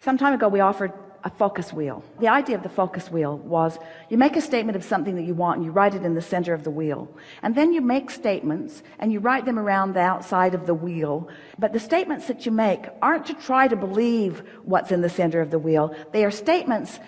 Some time ago we offered a focus wheel. The idea of the focus wheel was you make a statement of something that you want and you write it in the center of the wheel, and then you make statements and you write them around the outside of the wheel. But the statements that you make aren't to try to believe what's in the center of the wheel. They are statements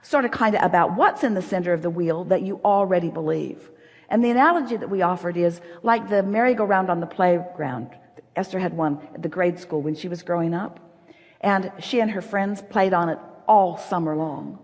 sort of kind of about what's in the center of the wheel that you already believe. And the analogy that we offered is like the merry-go-round on the playground. Esther had one at the grade school when she was growing up, and she and her friends played on it all summer long.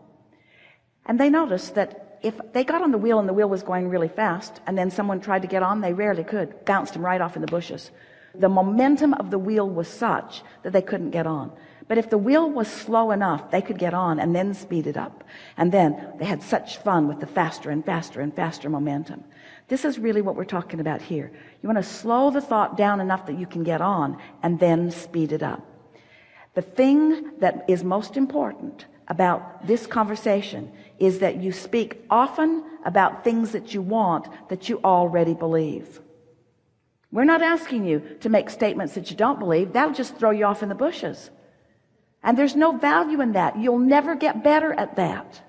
And they noticed that if they got on the wheel and the wheel was going really fast and then someone tried to get on, they rarely could. Bounced them right off in the bushes. The momentum of the wheel was such that they couldn't get on. But if the wheel was slow enough, they could get on and then speed it up. And then they had such fun with the faster and faster and faster momentum. This is really what we're talking about here. You want to slow the thought down enough that you can get on and then speed it up. The thing that is most important about this conversation is that you speak often about things that you want that you already believe. We're not asking you to make statements that you don't believe. That'll just throw you off in the bushes. And there's no value in that. You'll never get better at that.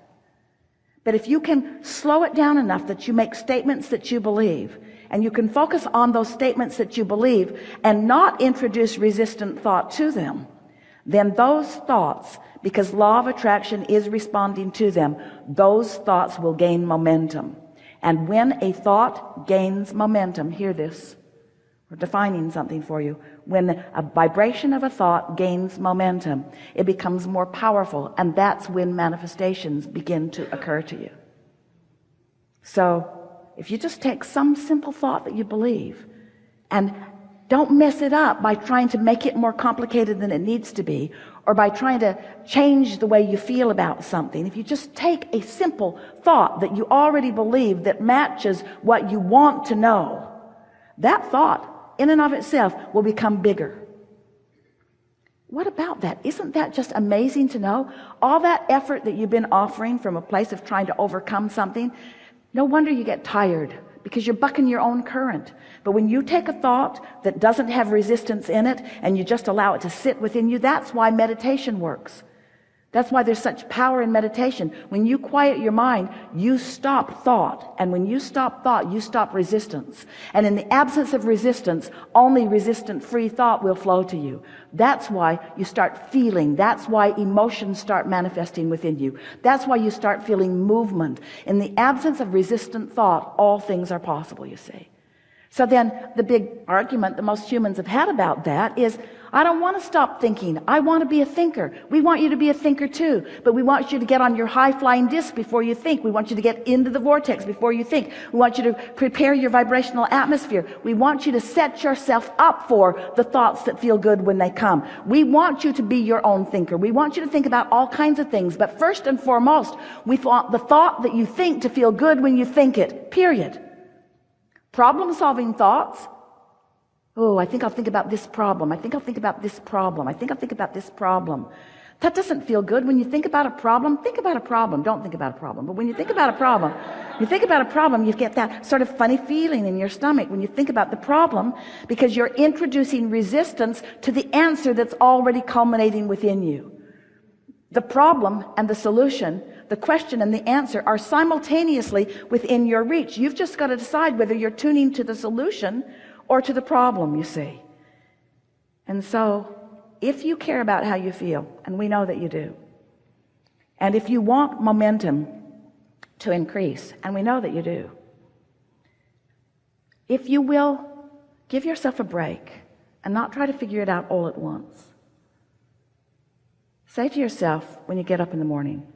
But if you can slow it down enough that you make statements that you believe, and you can focus on those statements that you believe and not introduce resistant thought to them, then those thoughts, because law of attraction is responding to them, those thoughts will gain momentum. And when a thought gains momentum, hear this, we're defining something for you. When a vibration of a thought gains momentum, it becomes more powerful, and that's when manifestations begin to occur to you. So if you just take some simple thought that you believe and don't mess it up by trying to make it more complicated than it needs to be, or by trying to change the way you feel about something. If you just take a simple thought that you already believe that matches what you want to know, that thought in and of itself will become bigger. What about that? Isn't that just amazing to know? All that effort that you've been offering from a place of trying to overcome something, no wonder you get tired, because you're bucking your own current. But when you take a thought that doesn't have resistance in it and you just allow it to sit within you, that's why meditation works. That's why there's such power in meditation. When you quiet your mind, you stop thought. And when you stop thought, you stop resistance. And in the absence of resistance, only resistant-free thought will flow to you. That's why you start feeling. That's why emotions start manifesting within you. That's why you start feeling movement. In the absence of resistant thought, all things are possible, you see. So then the big argument that most humans have had about that is, I don't want to stop thinking. I want to be a thinker. We want you to be a thinker too, but we want you to get on your high-flying disc before you think. We want you to get into the vortex before you think. We want you to prepare your vibrational atmosphere. We want you to set yourself up for the thoughts that feel good when they come. We want you to be your own thinker. We want you to think about all kinds of things, but first and foremost, we want the thought that you think to feel good when you think it, period. Problem-solving thoughts. Oh, I think I'll think about this problem. I think I'll think about this problem. I think I'll think about this problem. That doesn't feel good. When you think about a problem, think about a problem. Don't think about a problem. But when you think about a problem, you get that sort of funny feeling in your stomach when you think about the problem, because you're introducing resistance to the answer that's already culminating within you. The problem and the solution, the question and the answer are simultaneously within your reach. You've just got to decide whether you're tuning to the solution or to the problem, you see. And so if you care about how you feel, and we know that you do, and if you want momentum to increase, and we know that you do, if you will give yourself a break and not try to figure it out all at once, say to yourself when you get up in the morning,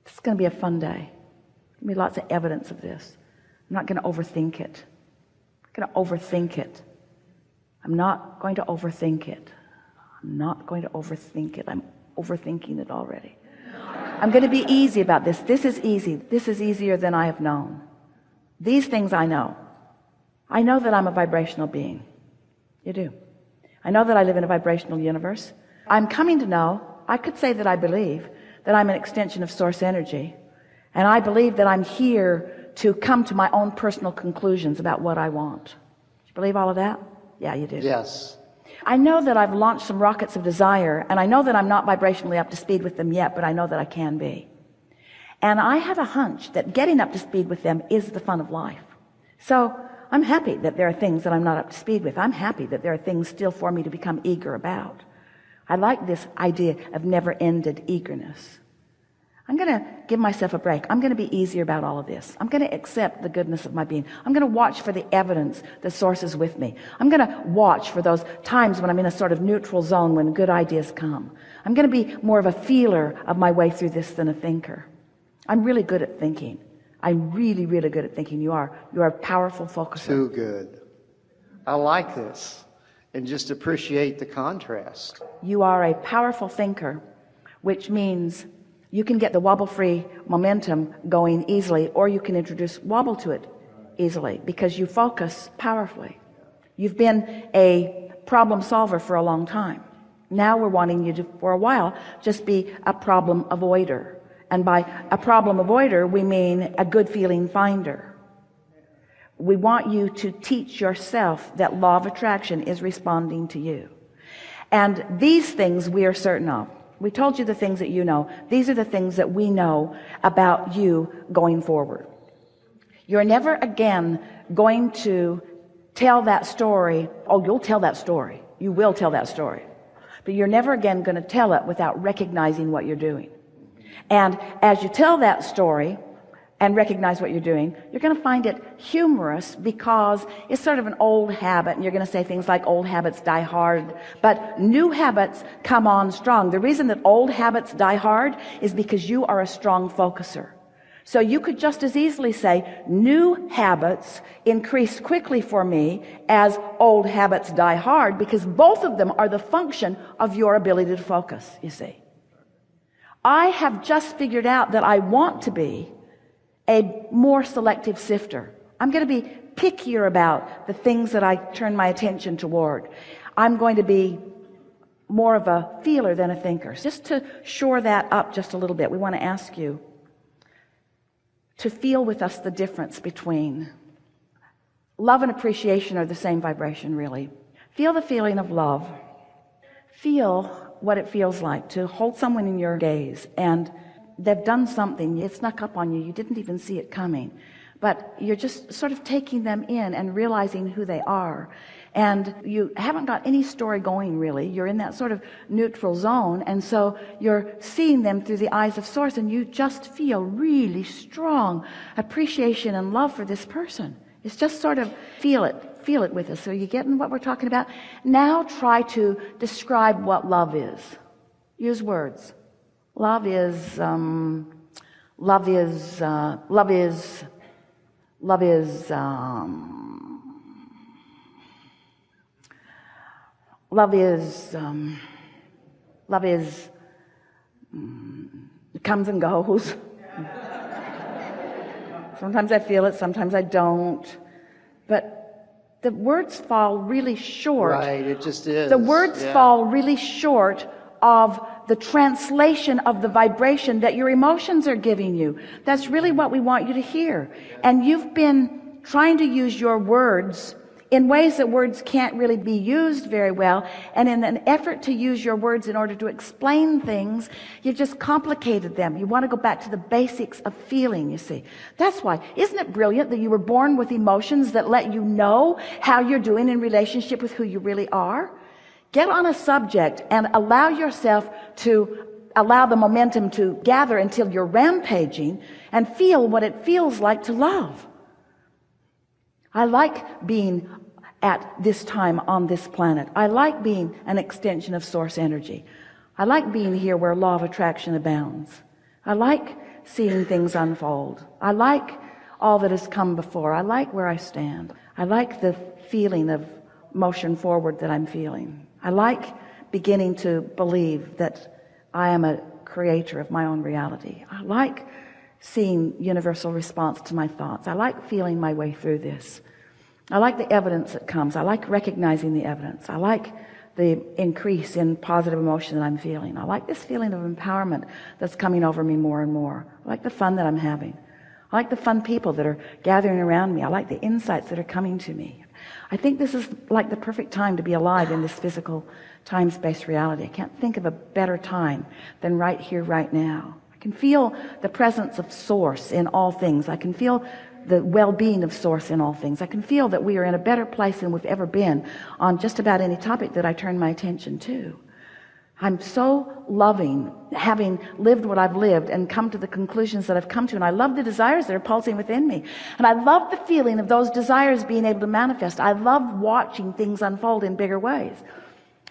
this is going to be a fun day. There's going to be lots of evidence of this. I'm not going to overthink it. I'm not going to overthink it. I'm not going to overthink it. I'm not going to overthink it. I'm overthinking it already. I'm going to be easy about this. This is easy. This is easier than I have known. These things I know. I know that I'm a vibrational being. You do. I know that I live in a vibrational universe. I'm coming to know, I could say that I believe that I'm an extension of source energy. And I believe that I'm here to come to my own personal conclusions about what I want. Do you believe all of that? Yeah, you do. Yes. I know that I've launched some rockets of desire, and I know that I'm not vibrationally up to speed with them yet, but I know that I can be. And I have a hunch that getting up to speed with them is the fun of life. So I'm happy that there are things that I'm not up to speed with. I'm happy that there are things still for me to become eager about. I like this idea of never-ended eagerness. I'm going to give myself a break. I'm going to be easier about all of this. I'm going to accept the goodness of my being. I'm going to watch for the evidence that sources with me. I'm going to watch for those times when I'm in a sort of neutral zone when good ideas come. I'm going to be more of a feeler of my way through this than a thinker. I'm really good at thinking. I'm really, really good at thinking. You are a powerful focuser. Too good. I like this. And just appreciate the contrast. You are a powerful thinker, which means you can get the wobble-free momentum going easily, or you can introduce wobble to it easily because you focus powerfully. You've been a problem solver for a long time. Now we're wanting you to, for a while, just be a problem avoider. And by a problem avoider, we mean a good feeling finder. We want you to teach yourself that law of attraction is responding to you. And these things we are certain of. We told you the things that you know. These are the things that we know about you going forward. You're never again going to tell that story. Oh, you'll tell that story. You will tell that story. But you're never again going to tell it without recognizing what you're doing. And as you tell that story and recognize what you're doing, you're going to find it humorous because it's sort of an old habit, and you're going to say things like old habits die hard, but new habits come on strong. The reason that old habits die hard is because you are a strong focuser. So you could just as easily say new habits increase quickly for me as old habits die hard, because both of them are the function of your ability to focus, you see. I have just figured out that I want to be a more selective sifter. I'm going to be pickier about the things that I turn my attention toward. I'm going to be more of a feeler than a thinker. Just to shore that up just a little bit, we want to ask you to feel with us the difference between love and appreciation are the same vibration, really. Feel the feeling of love. Feel what it feels like to hold someone in your gaze and they've done something, it snuck up on you, you didn't even see it coming, but you're just sort of taking them in and realizing who they are, and you haven't got any story going really. You're in that sort of neutral zone, and so you're seeing them through the eyes of source, and you just feel really strong appreciation and love for this person. It's just sort of feel it with us. So you getting what we're talking about? Now try to describe what love is. Use words. Love is it comes and goes. Sometimes I feel it, sometimes I don't. But the words fall really short. Right, it just is. The words fall really short of the translation of the vibration that your emotions are giving you. That's really what we want you to hear. And you've been trying to use your words in ways that words can't really be used very well, and in an effort to use your words in order to explain things, you've just complicated them. You want to go back to the basics of feeling, you see. That's why. Isn't it brilliant that you were born with emotions that let you know how you're doing in relationship with who you really are? Get on a subject and allow yourself to allow the momentum to gather until you're rampaging and feel what it feels like to love. I like being at this time on this planet. I like being an extension of source energy. I like being here where law of attraction abounds. I like seeing things unfold. I like all that has come before. I like where I stand. I like the feeling of motion forward that I'm feeling. I like beginning to believe that I am a creator of my own reality. I like seeing universal response to my thoughts. I like feeling my way through this. I like the evidence that comes. I like recognizing the evidence. I like the increase in positive emotion that I'm feeling. I like this feeling of empowerment that's coming over me more and more. I like the fun that I'm having. I like the fun people that are gathering around me. I like the insights that are coming to me. I think this is like the perfect time to be alive in this physical time-space reality. I can't think of a better time than right here, right now. I can feel the presence of Source in all things. I can feel the well-being of Source in all things. I can feel that we are in a better place than we've ever been on just about any topic that I turn my attention to. I'm so loving having lived what I've lived and come to the conclusions that I've come to, and I love the desires that are pulsing within me, and I love the feeling of those desires being able to manifest. I love watching things unfold in bigger ways.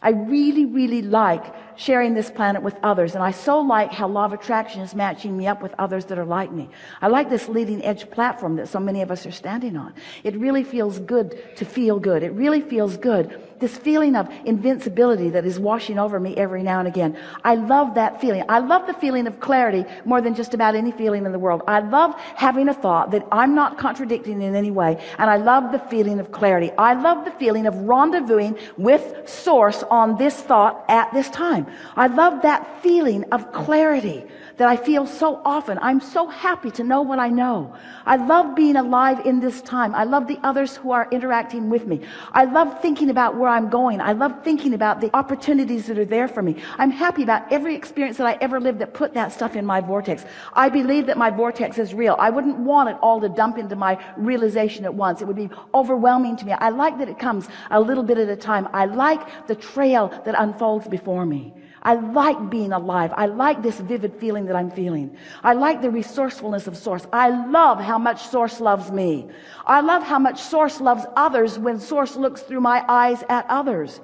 I really, really like sharing this planet with others, and I so like how law of attraction is matching me up with others that are like me. I like this leading edge platform that so many of us are standing on. It really feels good to feel good. It really feels good. This feeling of invincibility that is washing over me every now and again. I love that feeling. I love the feeling of clarity more than just about any feeling in the world. I love having a thought that I'm not contradicting in any way, and I love the feeling of clarity. I love the feeling of rendezvousing with Source on this thought at this time. I love that feeling of clarity that I feel so often. I'm so happy to know what I know. I love being alive in this time. I love the others who are interacting with me. I love thinking about where I'm going. I love thinking about the opportunities that are there for me. I'm happy about every experience that I ever lived that put that stuff in my vortex. I believe that my vortex is real. I wouldn't want it all to dump into my realization at once. It would be overwhelming to me. I like that it comes a little bit at a time. I like the trail that unfolds before me. I like being alive. I like this vivid feeling that I'm feeling. I like the resourcefulness of Source. I love how much Source loves me. I love how much Source loves others when Source looks through my eyes at others.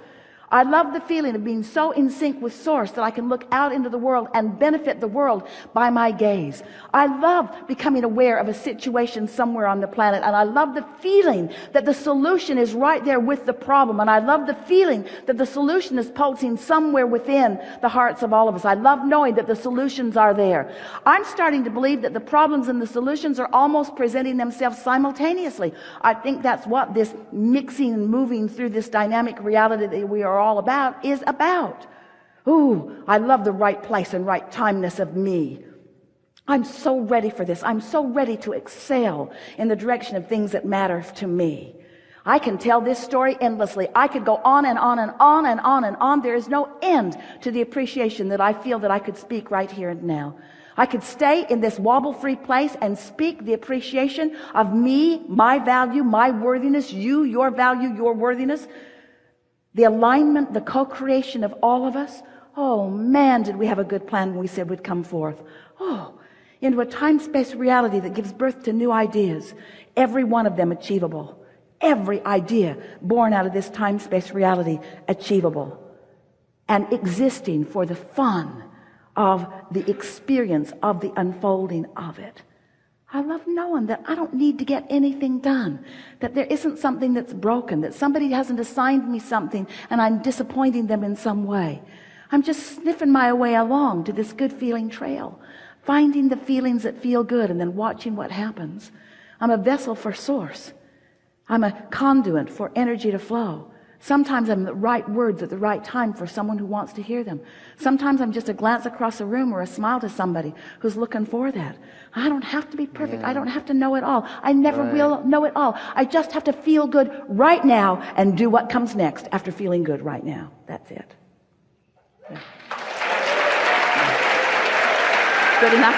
I love the feeling of being so in sync with Source that I can look out into the world and benefit the world by my gaze. I love becoming aware of a situation somewhere on the planet, and I love the feeling that the solution is right there with the problem, and I love the feeling that the solution is pulsing somewhere within the hearts of all of us. I love knowing that the solutions are there. I'm starting to believe that the problems and the solutions are almost presenting themselves simultaneously. I think that's what this mixing and moving through this dynamic reality that we are all about is about. Ooh, I love the right place and right timeness of me. I'm so ready for this. I'm so ready to excel in the direction of things that matter to me. I can tell this story endlessly. I could go on and on and on and on and on. There is no end to the appreciation that I feel that I could speak right here and now. I could stay in this wobble-free place and speak the appreciation of me, my value, my worthiness, you, your value, your worthiness, the alignment, the co-creation of all of us. Oh man, did we have a good plan when we said we'd come forth. Oh, into a time-space reality that gives birth to new ideas, every one of them achievable. Every idea born out of this time-space reality achievable and existing for the fun of the experience of the unfolding of it. I love knowing that I don't need to get anything done, that there isn't something that's broken, that somebody hasn't assigned me something and I'm disappointing them in some way. I'm just sniffing my way along to this good feeling trail, finding the feelings that feel good and then watching what happens. I'm a vessel for Source. I'm a conduit for energy to flow. Sometimes I'm the right words at the right time for someone who wants to hear them. Sometimes I'm just a glance across a room or a smile to somebody who's looking for that. I don't have to be perfect. I don't have to know it all. I never will know it all. I just have to feel good right now and do what comes next after feeling good right now. That's it. Yeah. Good enough?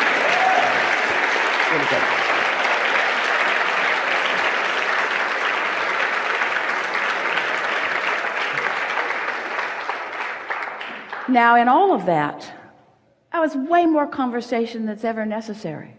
Really good. Now, in all of that, was way more conversation that's ever necessary.